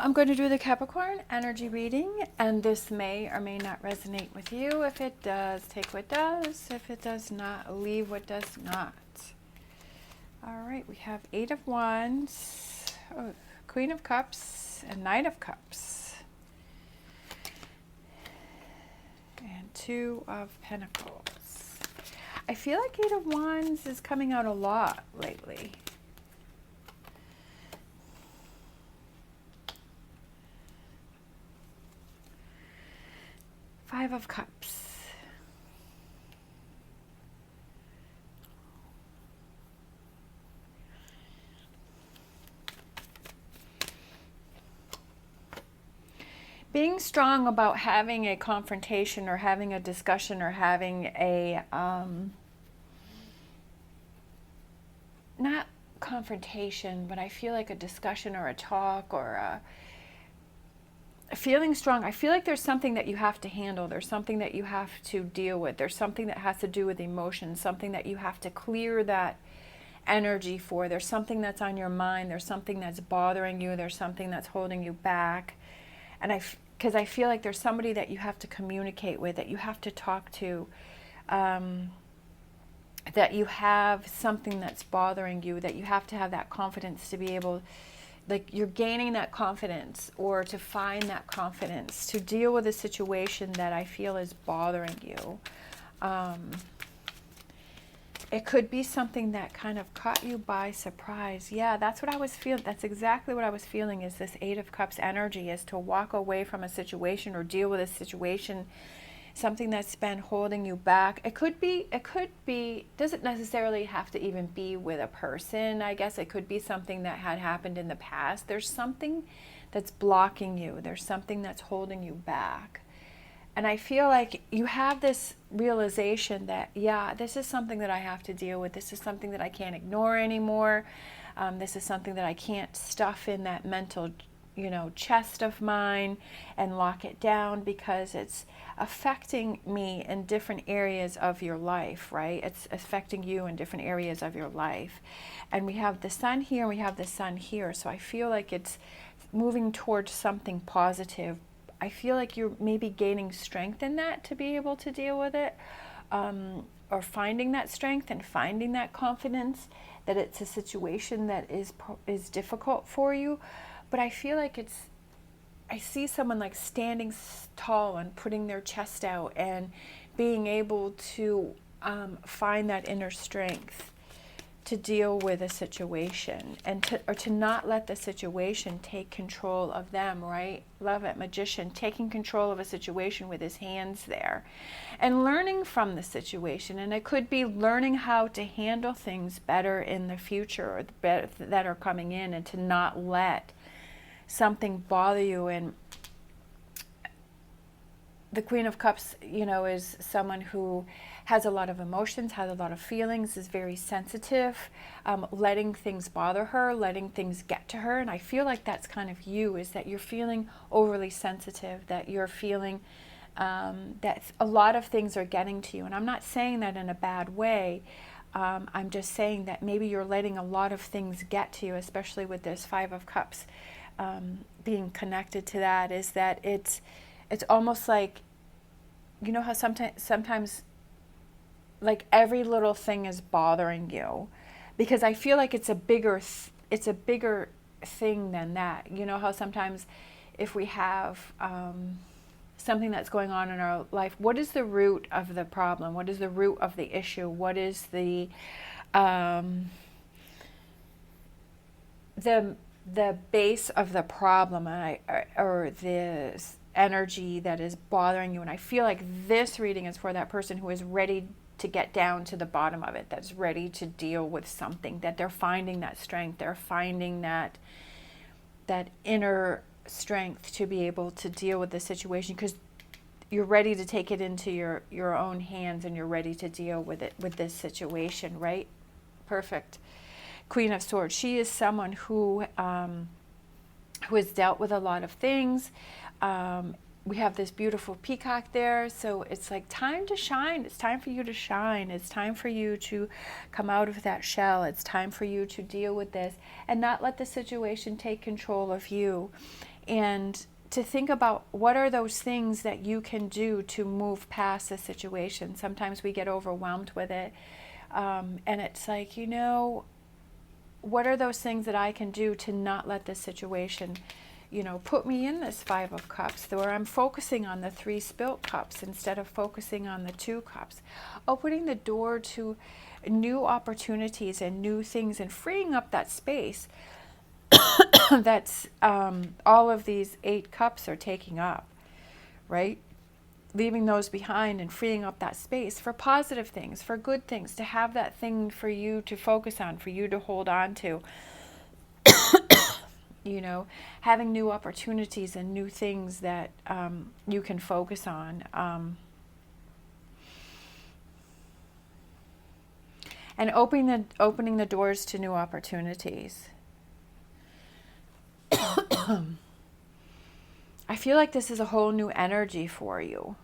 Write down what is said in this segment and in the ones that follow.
I'm going to do the Capricorn energy reading, and this may or may not resonate with you. If it does, take what does. If it does not, leave what does not. All right, we have Eight of Wands, Queen of Cups, and Knight of Cups, and Two of Pentacles. I feel like Eight of Wands is coming out a lot lately. Five of Cups. Being strong about having a confrontation or having a discussion or having a, not confrontation, but I feel like a discussion or a talk or a feeling strong. I feel like there's something that you have to handle. There's something that you have to deal with. There's something that has to do with emotions, something that you have to clear that energy for. There's something that's on your mind. There's something that's bothering you. There's something that's holding you back. And because I feel like there's somebody that you have to communicate with, that you have to talk to, that you have something that's bothering you, that you have to have that confidence to be able, like you're gaining that confidence, or to find that confidence to deal with a situation that I feel is bothering you. It could be something that kind of caught you by surprise. Yeah, that's what I was feeling. That's exactly what I was feeling, is this Eight of Cups energy, is to walk away from a situation or deal with a situation, something that's been holding you back. It could be, doesn't necessarily have to even be with a person. I guess it could be something that had happened in the past. There's something that's blocking you. There's something that's holding you back. And I feel like you have this realization that, yeah, this is something that I have to deal with. This is something that I can't ignore anymore. This is something that I can't stuff in that mental, chest of mine and lock it down, because it's affecting me in different areas of your life, right? It's affecting you in different areas of your life. And we have the Sun here, and we have the Sun here. So I feel like it's moving towards something positive. I feel like you're maybe gaining strength in that to be able to deal with it, or finding that strength and finding that confidence that it's a situation that is difficult for you. But I feel like I see someone like standing tall and putting their chest out and being able to find that inner strength to deal with a situation, and to not let the situation take control of them, right? Love it. Magician, taking control of a situation with his hands there and learning from the situation. And it could be learning how to handle things better in the future, or that are coming in, and to not let something bother you. And the Queen of Cups, is someone who has a lot of emotions, has a lot of feelings, is very sensitive, letting things bother her, letting things get to her. And I feel like that's kind of you, is that you're feeling overly sensitive, that you're feeling that a lot of things are getting to you. And I'm not saying that in a bad way. I'm just saying that maybe you're letting a lot of things get to you, especially with this Five of Cups being connected to that, is that it's almost like, how sometimes like every little thing is bothering you, because I feel like it's a bigger thing than that. You know how sometimes if we have something that's going on in our life, what is the root of the problem? What is the root of the issue? What is the base of the problem, or the energy that is bothering you? And I feel like this reading is for that person who is ready to get down to the bottom of it, that's ready to deal with something, that they're finding that strength, they're finding that inner strength to be able to deal with the situation, because you're ready to take it into your own hands, and you're ready to deal with it, with this situation, right? Perfect. Queen of Swords, she is someone who has dealt with a lot of things. We have this beautiful peacock there, so it's like time to shine. It's time for you to shine. It's time for you to come out of that shell. It's time for you to deal with this and not let the situation take control of you. and to think about what are those things that you can do to move past the situation. Sometimes we get overwhelmed with it, and it's like, what are those things that I can do to not let this situation, put me in this 5 of Cups, where I'm focusing on the 3 spilt cups instead of focusing on the 2 cups. Opening the door to new opportunities and new things, and freeing up that space that's all of these 8 cups are taking up, right? Leaving those behind and freeing up that space for positive things, for good things, to have that thing for you to focus on, for you to hold on to. Having new opportunities and new things that you can focus on. And opening the doors to new opportunities. I feel like this is a whole new energy for you.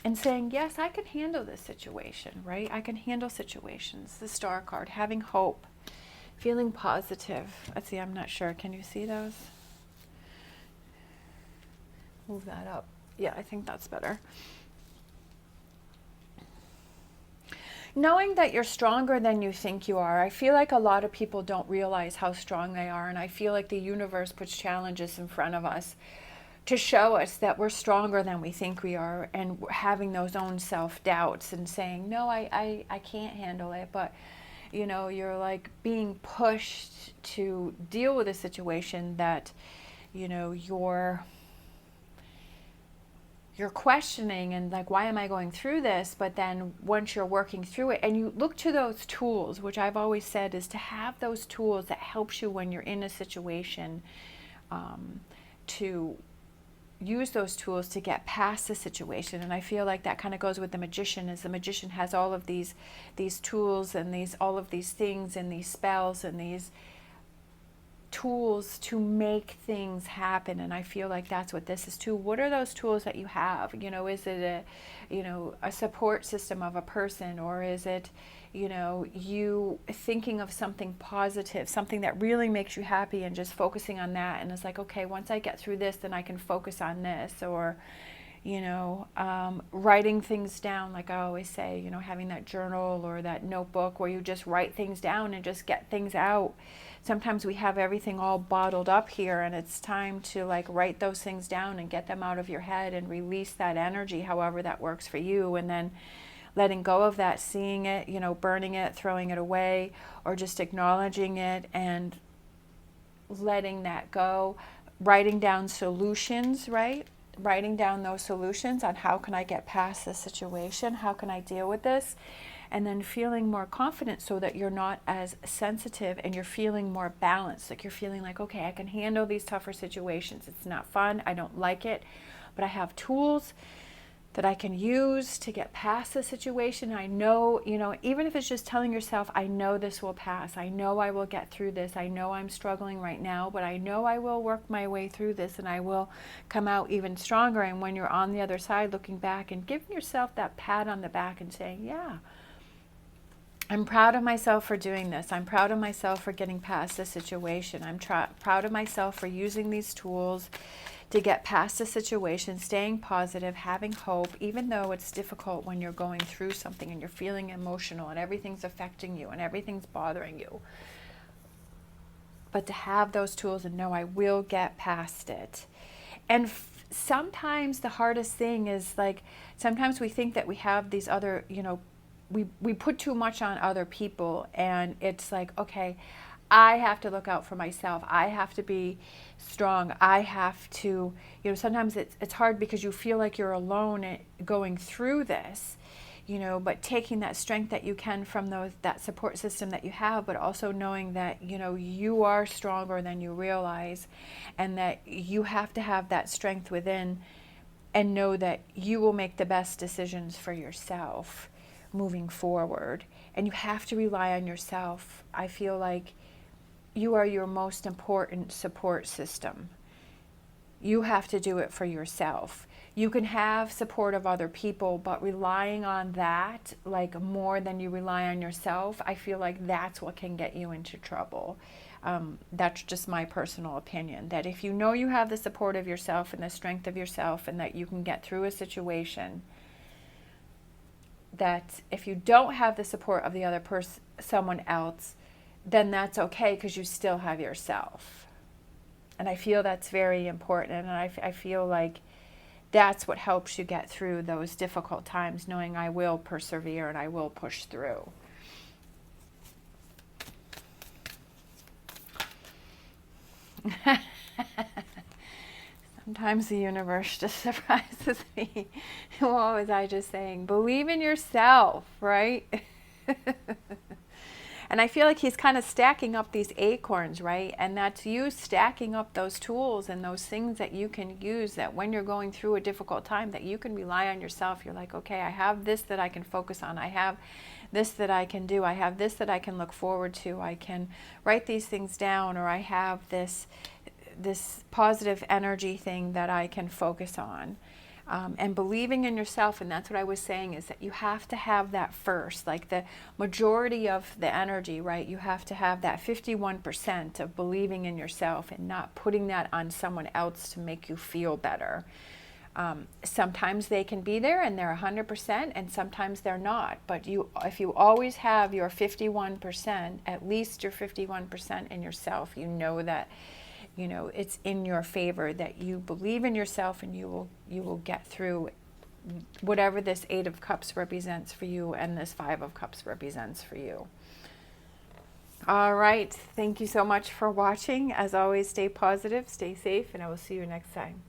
And saying, yes, I can handle this situation, right? I can handle situations. The Star card, having hope, feeling positive. Let's see, I'm not sure. Can you see those? Move that up. Yeah, I think that's better. Knowing that you're stronger than you think you are. I feel like a lot of people don't realize how strong they are, and I feel like the universe puts challenges in front of us to show us that we're stronger than we think we are, and having those own self-doubts and saying, no, I can't handle it. But, you're like being pushed to deal with a situation that, you're questioning and like, why am I going through this? But then once you're working through it, and you look to those tools, which I've always said is to have those tools that helps you when you're in a situation, to use those tools to get past the situation. And I feel like that kind of goes with the magician, as the magician has all of these tools and all of these things and these spells and these tools to make things happen. And I feel like that's what this is too. What are those tools that you have? Is it a support system of a person, or is it you thinking of something positive, something that really makes you happy, and just focusing on that, and it's like, okay, once I get through this, then I can focus on this. Or writing things down, like I always say, having that journal or that notebook where you just write things down and just get things out. Sometimes we have everything all bottled up here, and it's time to like write those things down and get them out of your head and release that energy, however that works for you. And then letting go of that, seeing it, burning it, throwing it away, or just acknowledging it and letting that go. Writing down solutions, right? Writing down those solutions on how can I get past this situation? How can I deal with this? And then feeling more confident so that you're not as sensitive and you're feeling more balanced. Like you're feeling like, okay, I can handle these tougher situations. It's not fun. I don't like it, but I have tools that I can use to get past the situation. I know, even if it's just telling yourself, I know this will pass. I know I will get through this. I know I'm struggling right now, but I know I will work my way through this, and I will come out even stronger. And when you're on the other side, looking back and giving yourself that pat on the back and saying, yeah, I'm proud of myself for doing this. I'm proud of myself for getting past the situation. I'm proud of myself for using these tools to get past the situation, staying positive, having hope, even though it's difficult when you're going through something and you're feeling emotional and everything's affecting you and everything's bothering you. But to have those tools and know I will get past it. And sometimes the hardest thing is like, sometimes we think that we have these other, we put too much on other people, and it's like, okay, I have to look out for myself. I have to be strong. I have to, sometimes it's hard because you feel like you're alone going through this, but taking that strength that you can from that support system that you have, but also knowing that, you are stronger than you realize, and that you have to have that strength within and know that you will make the best decisions for yourself moving forward. And you have to rely on yourself. I feel like you are your most important support system. You have to do it for yourself. You can have support of other people, but relying on that, like more than you rely on yourself, I feel like that's what can get you into trouble. That's just my personal opinion, that if you know you have the support of yourself and the strength of yourself and that you can get through a situation, that if you don't have the support of the other person, someone else, then that's okay because you still have yourself. And I feel that's very important, and I feel like that's what helps you get through those difficult times, knowing I will persevere and I will push through. Sometimes the universe just surprises me. What was I just saying? Believe in yourself, right? And I feel like he's kind of stacking up these acorns, right? And that's you stacking up those tools and those things that you can use, that when you're going through a difficult time, that you can rely on yourself. You're like, okay, I have this that I can focus on. I have this that I can do. I have this that I can look forward to. I can write these things down, or I have this positive energy thing that I can focus on. And believing in yourself, and that's what I was saying, is that you have to have that first, like the majority of the energy, right? You have to have that 51% of believing in yourself and not putting that on someone else to make you feel better. Sometimes they can be there and they're 100%, and sometimes they're not. But if you always have your 51%, at least your 51% in yourself, you know that it's in your favor, that you believe in yourself, and you will get through whatever this 8 of Cups represents for you and this 5 of Cups represents for you. All right. Thank you so much for watching. As always, stay positive, stay safe, and I will see you next time.